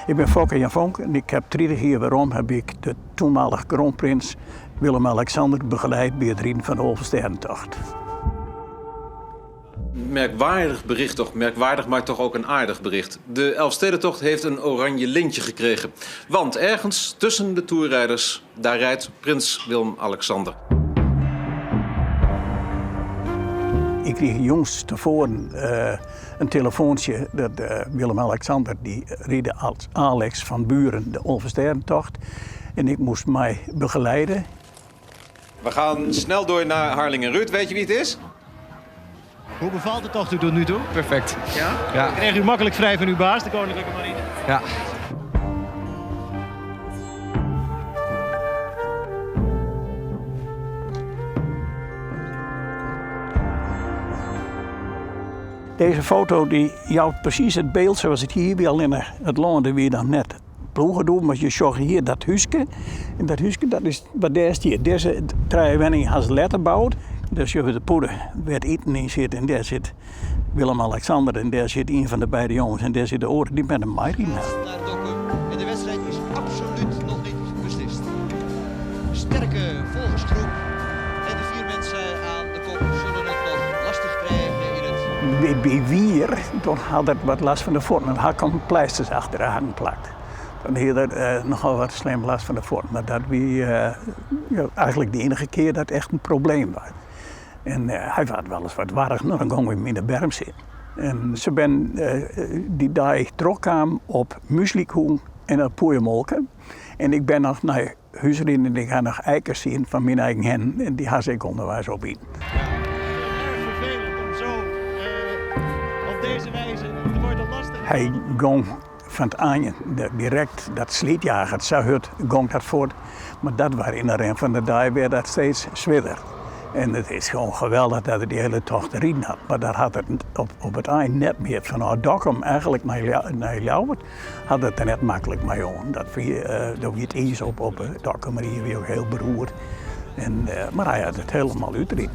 Ik ben Fokke Jan Vonk en ik heb 30 jaar waarom heb ik de toenmalige kroonprins Willem-Alexander begeleid bij het rijden van de Oversterentocht. Merkwaardig bericht toch, merkwaardig maar toch ook een aardig bericht. De Elfstedentocht heeft een oranje lintje gekregen. Want ergens tussen de toerrijders, daar rijdt prins Willem-Alexander. Ik kreeg jongs tevoren een telefoontje dat Willem-Alexander die reed als Alex van Buren de Oversterentocht. En ik moest mij begeleiden. We gaan snel door naar Harlingen-Ruud. Weet je wie het is? Hoe bevalt de tocht u tot nu toe? Perfect. Ja? Ja. Kreeg u makkelijk vrij van uw baas, de Koninklijke Marine? Ja. Deze foto die jouwt precies het beeld zoals het hier wil in het land weer dan net ploegen doen. Maar je zag hier dat huisje. En dat huisje dat is wat daar is hier. Deze treinwenning als letterbouwd. Dus je de poeder werd eten in zit en daar zit Willem-Alexander en daar zit een van de beide jongens en daar zit de oren die met een Mairi. Naar Dokkum. En de wedstrijd is absoluut nog niet beslist. Sterke volgersgroep en de 4 mensen aan de kop zullen het nog lastig krijgen in het... Bij Wier, toen had het wat last van de voeten. Dan had ik pleisters achteraan geplakt. Dan had hij nogal wat slim last van de voeten. Maar dat was eigenlijk de enige keer dat het echt een probleem was. En hij was wel eens wat warrig, nou, dan gingen we hem in de berm zitten. En ze ben die dag terugkwam op Mueslikhoen en op Poeijemolken. En ik ben nog naar huis in en ik ga nog eikers zien van mijn eigen hen. En die had ik onderwijs op in. Erg vervelend om zo op deze wijze te worden lastig. Hij ging van het aan direct dat sleetjager, zo hut, ging dat voort. Maar dat was in de rem van de dag weer dat steeds zwitter. En het is gewoon geweldig dat hij die hele tocht erin had. Maar daar had het op het eind net meer van Dokkum eigenlijk naar Ljouwert had het er net makkelijk mee om. Dat wie het eens op Dokkum, maar hier weer heel beroerd. Maar hij had het helemaal uitgereden.